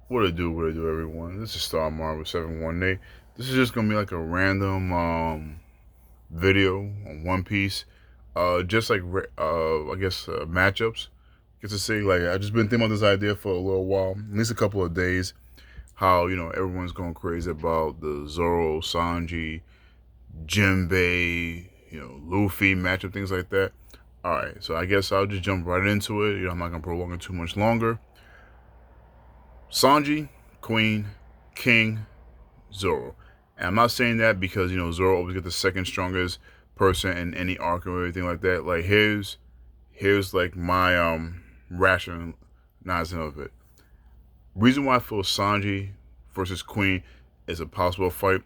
What it do, everyone? This is Star Marvel 718. This is just gonna be like a random video on One Piece. Just like I guess matchups. Get to say like I just been thinking about this idea for a little while, at least a couple of days. How everyone's going crazy about the Zoro, Sanji, Jinbei, Luffy matchup, things like that. All right, so I guess I'll just jump right into it. I'm not gonna prolong it too much longer. Sanji, Queen, King, Zoro. And I'm not saying that because Zoro always get the second strongest person in any arc or anything like that. Like here's like my rationalizing of it. Reason why I feel Sanji versus Queen is a possible fight.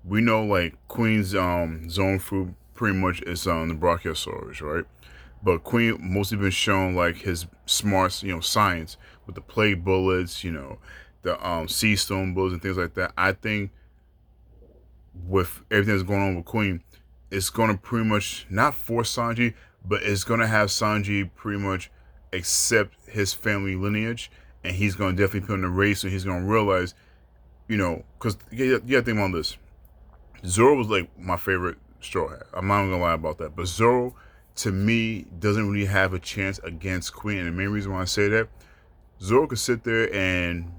We know like Queen's zone fruit pretty much is the Brachiosaurus, right? But Queen mostly been shown like his smarts, science with the plague bullets, the sea stone bullets and things like that. I think with everything that's going on with Queen, it's gonna pretty much not force Sanji, but it's gonna have Sanji pretty much accept his family lineage, and he's gonna definitely put in the race, and he's gonna realize, because you gotta think about this. Zoro was like my favorite Straw Hat. I'm not gonna lie about that, but Zoro to me doesn't really have a chance against Queen, and the main reason why I say that, Zoro could sit there and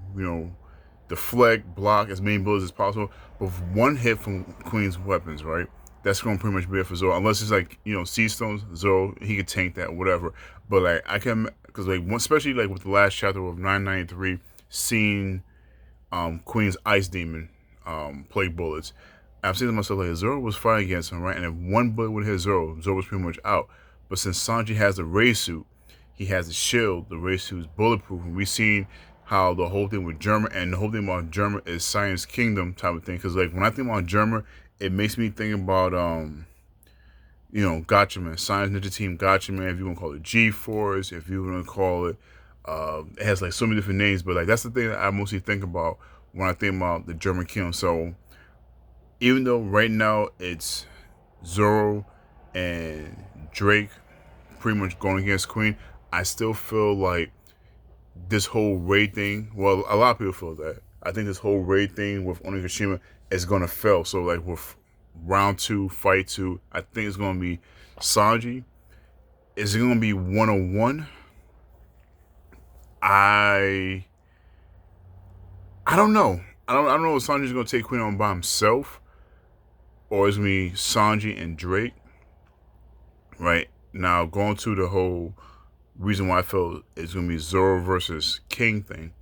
deflect, block as many bullets as possible. But with one hit from Queen's weapons, right? That's going to pretty much be it for Zoro. Unless it's like, sea stones, Zoro, he could tank that, whatever. But like, I can, because like, especially like with the last chapter of 993, seeing Queen's ice demon play bullets. I'm saying to myself, like, Zoro was fighting against him, right? And if one bullet would hit Zoro, Zoro was pretty much out. But since Sanji has the Ray suit, he has the shield, the Ray suit is bulletproof. And we've seen how the whole thing with Germa and the whole thing about Germa is Science Kingdom type of thing. Because like when I think about Germa, it makes me think about Gotcha Man, Science Ninja Team Gotcha Man. If you want to call it G Force, if you want to call it, it has like so many different names. But like that's the thing that I mostly think about when I think about the German Kingdom. So even though right now it's Zoro and Drake pretty much going against Queen, I still feel like this whole raid thing. Well, a lot of people feel that. I think this whole raid thing with Onigashima is gonna fail. So like with round two, fight two, I think it's gonna be Sanji. Is it gonna be 1-on-1? I I don't know. I don't know if Sanji's gonna take Queen on by himself or it's gonna be Sanji and Drake. Right now, going to the whole reason why I felt it's gonna be Zoro versus King thing.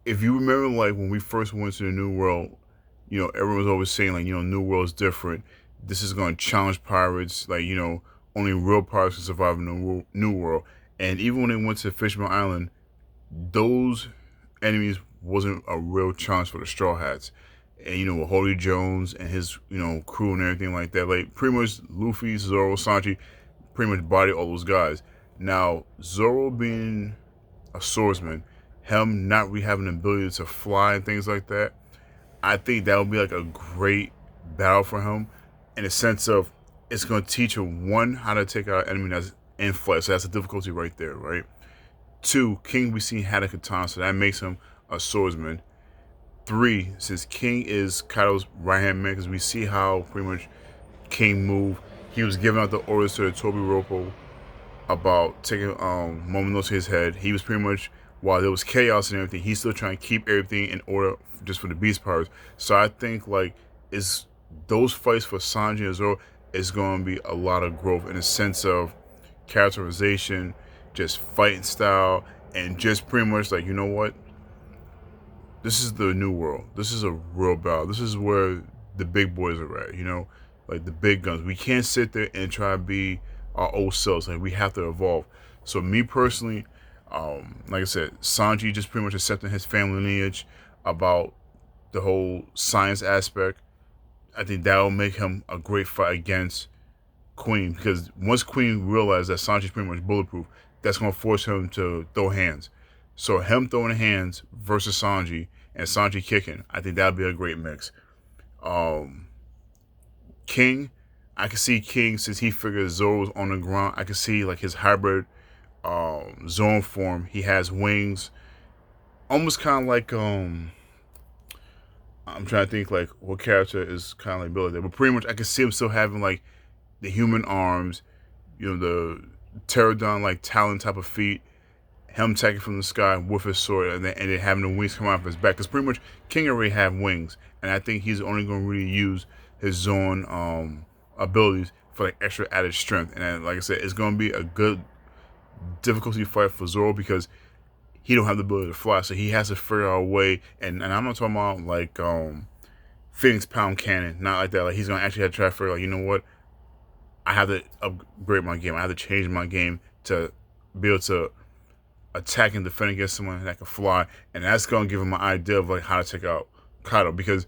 If you remember, like when we first went to the New World, everyone was always saying like, New World's different. This is gonna challenge pirates. Like, only real pirates can survive in the New World. And even when they went to Fishman Island, those enemies wasn't a real challenge for the Straw Hats. And with Holy Jones and his crew and everything like that, like pretty much Luffy, Zoro, Sanji, pretty much body all those guys. Now Zoro being a swordsman, him not really having the ability to fly and things like that, I think that would be like a great battle for him in the sense of it's going to teach him one how to take out an enemy that's in flight. So that's a difficulty right there, right? Two, King we seen had a katana, so that makes him a swordsman. Three, since King is Kaido's right hand man, because we see how pretty much King moved. He was giving out the orders to Toby Ropo about taking Momonosuke's to his head. He was pretty much, while there was chaos and everything, he's still trying to keep everything in order just for the Beast Pirates. So I think like it's those fights for Sanji and Zoro is going to be a lot of growth in the sense of characterization, just fighting style, and just pretty much like, you know what? This is the new world. This is a real battle. This is where the big boys are at, like the big guns. We can't sit there and try to be our old selves. Like we have to evolve. So me personally, like I said, Sanji just pretty much accepting his family lineage about the whole science aspect. I think that will make him a great fight against Queen because once Queen realizes that Sanji's pretty much bulletproof, that's going to force him to throw hands. So him throwing hands versus Sanji and Sanji kicking, I think that would be a great mix. Um, King, I can see King since he figures Zoro's on the ground. I can see like his hybrid zone form. He has wings. almost kind of like I'm trying to think like what character is kind of like Billy there, but pretty much I can see him still having like the human arms, the pterodon like talon type of feet, him attacking from the sky with his sword, and then having the wings come out of his back. Because pretty much King already have wings, and I think he's only going to really use his Zone abilities for like extra added strength. And then, like I said, it's going to be a good difficulty fight for Zoro because he don't have the ability to fly, so he has to figure out a way. And I'm not talking about like Phoenix Pound Cannon, not like that. Like he's gonna actually have to try to figure out, you know what, I have to upgrade my game. I have to change my game to be able to attack and defend against someone that can fly, and that's gonna give him an idea of like how to take out Kaido because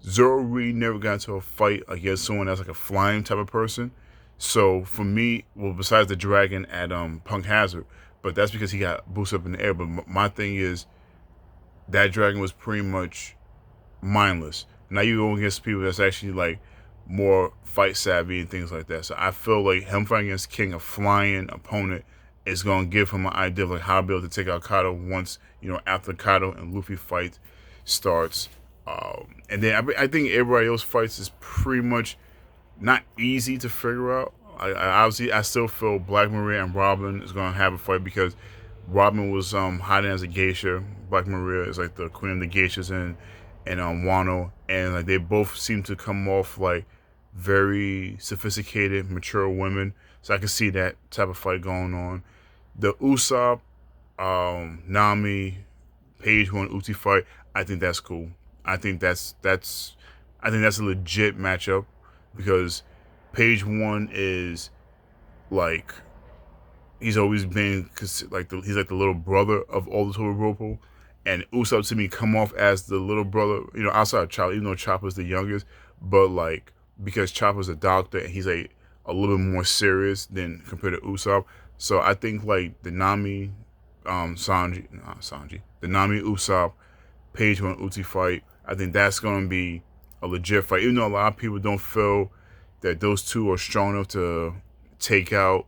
Zoro really never got into a fight against someone that's like a flying type of person. So for me, well, besides the dragon at Punk Hazard, but that's because he got boosted up in the air. But my thing is that dragon was pretty much mindless. Now you go against people that's actually like more fight savvy and things like that. So I feel like him fighting against King, a flying opponent, is going to give him an idea of like how to be able to take out Kaido once, after Kaido and Luffy fight starts. And then I think everybody else fights is pretty much not easy to figure out. I still feel Black Maria and Robin is going to have a fight because Robin was hiding as a geisha. Black Maria is like the queen of the geishas in Wano, and like they both seem to come off like very sophisticated, mature women. So I can see that type of fight going on. The Usopp, Nami, Page One Uchi fight, I think that's cool. I think that's I think that's a legit matchup because Page One is like he's always been like he's like the little brother of all the Todoroki, and Usopp to me come off as the little brother, outside of Chopper, even though Chopper's the youngest, but like because Chopper's a doctor and he's like a little bit more serious than compared to Usopp. So I think like the Nami, the Nami Usopp, Page One Uchi fight, I think that's gonna be a legit fight. Even though a lot of people don't feel that those two are strong enough to take out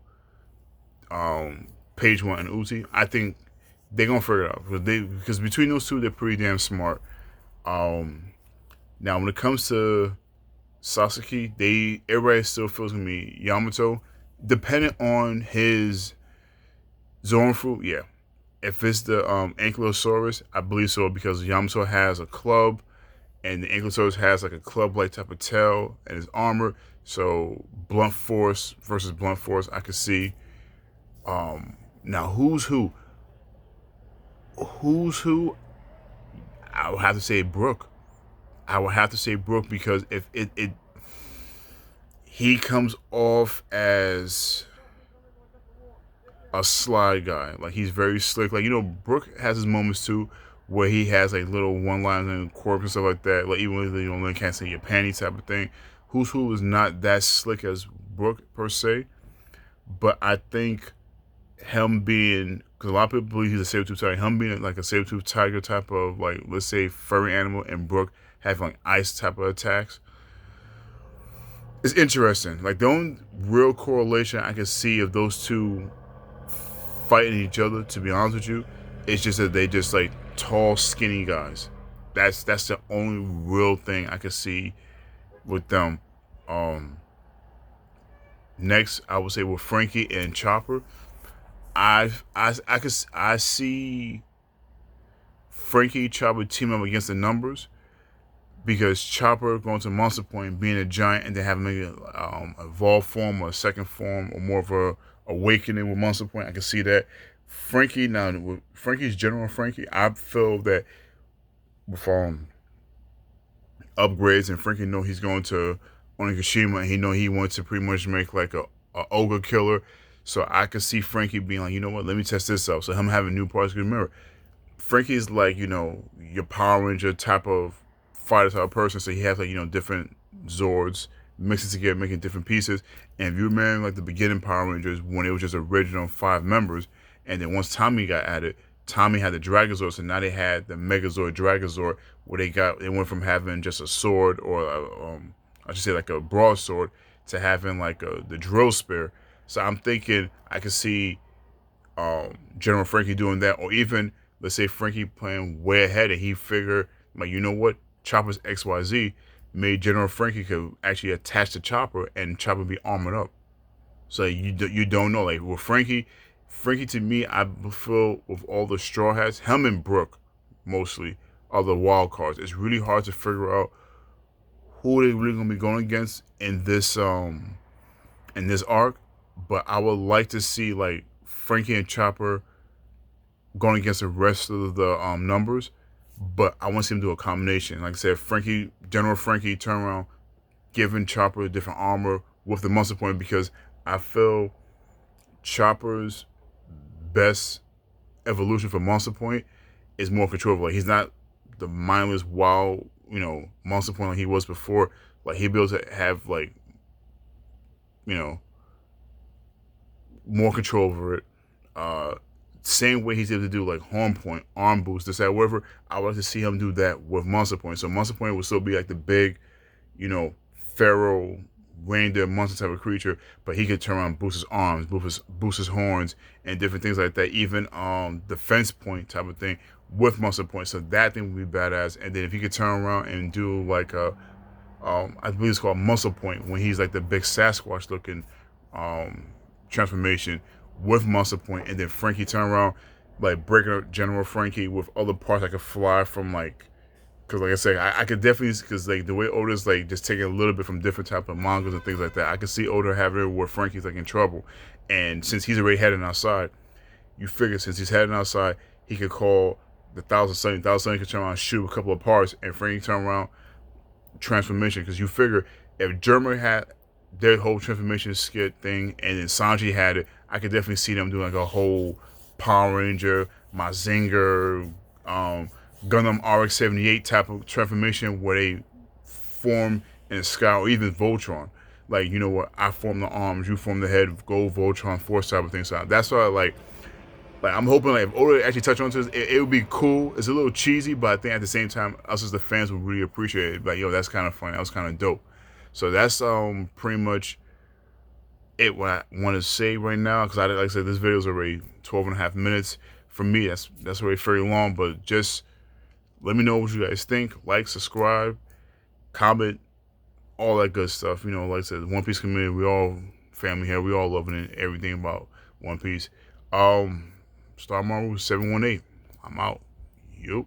Page One and Uchi, I think they're gonna figure it out because between those two, they're pretty damn smart. Now when it comes to Sasuke, everybody still feels gonna be Yamato, depending on his Zone Fruit. Yeah, if it's the Ankylosaurus, I believe so because Yamato has a club, and the Ankylosaurus has like a club-like type of tail and his armor. So blunt force versus blunt force, I could see. Now who's who? Who's who? I would have to say Brook. I would have to say Brook because if he comes off as a sly guy, like he's very slick. Like Brook has his moments too, where he has like little one-liners and quirks and stuff like that. Like even with Lynn can't say your panties type of thing. Who's who is not that slick as Brook per se, but I think him being, because a lot of people believe he's a saber-tooth tiger, him being like a saber-tooth tiger type of like, let's say furry animal, and Brook having like ice type of attacks, it's interesting. Like the only real correlation I can see of those two fighting each other, to be honest with you, it's just that they just like tall, skinny guys. That's the only real thing I can see with them. Next, I would say with Frankie and Chopper, I see Frankie Chopper team up against the numbers because Chopper going to Monster Point, being a giant, and then having maybe evolved form or a second form or more of a awakening with Monster Point. I can see that. Frankie, now with Frankie's General Frankie, I feel that with upgrades, and Frankie know he's going to Onigashima, and he know he wants to pretty much make like a ogre killer. So I could see Frankie being like, you know what, let me test this out. So him having new parts. Remember, Frankie's like, your Power Ranger type of fighter type of person. So he has like, different Zords mixing together, making different pieces. And if you remember like the beginning Power Rangers when it was just original 5 members, and then once Tommy got added, Tommy had the Dragozord, so now they had the Megazord Dragozord, where they went from having just a sword or I should say like a broadsword to having like the drill spear. So I'm thinking I could see General Frankie doing that, or even let's say Frankie playing way ahead and he figure, like, you know what, Chopper's XYZ made General Frankie could actually attach the Chopper and Chopper be armored up. So you don't know, like with Frankie to me, I feel with all the Straw Hats, him and Brooke mostly are the wild cards. It's really hard to figure out who they really gonna be going against in this arc. But I would like to see like Frankie and Chopper going against the rest of the numbers. But I want to see him do a combination. Like I said, General Frankie turn around, giving Chopper a different armor with the muscle point, because I feel Chopper's best evolution for Monster Point is more controllable. Like he's not the mindless wild, Monster Point like he was before. Like he'll be able to have like, you know, more control over it. Same way he's able to do like Horn Point, arm boost, this, that, whatever. I would like to see him do that with Monster Point. So Monster Point will still be like the big, feral reindeer monster type of creature, but he could turn around and boost his arms, boost his horns, and different things like that. Even defense point type of thing with Monster Point. So that thing would be badass. And then if he could turn around and do like I believe it's called Muscle Point, when he's like the big Sasquatch looking transformation with Muscle Point, and then Frankie turn around like breaking up General Frankie with other parts that could fly from like. Because like I say, I could definitely, because like the way Oda's like just taking a little bit from different type of mangas and things like that, I could see Oda having it where Frankie's like in trouble, and since he's already heading outside, you figure since he's heading outside, he could call the Thousand Sunny could turn around and shoot a couple of parts, and Frankie turn around transformation. Because you figure if German had their whole transformation skit thing, and then Sanji had it, I could definitely see them doing like a whole Power Ranger, Mazinger, Gundam RX-78 type of transformation where they form in the sky, or even Voltron. Like, you know what, I form the arms, you form the head, go Voltron Force type of thing. So that's why like I'm hoping like if Oda actually touch on this, it would be cool. It's a little cheesy, but I think at the same time, us as the fans would really appreciate it. Like, yo, that's kind of funny. That was kind of dope. So that's pretty much it. What I want to say right now, because like I said, this video is already 12 and a half minutes. For me, that's already very long. But just let me know what you guys think. Like, subscribe, comment, all that good stuff. Like I said, the One Piece community, we all family here. We all loving it, everything about One Piece. Star Marvel 718. I'm out. Yup.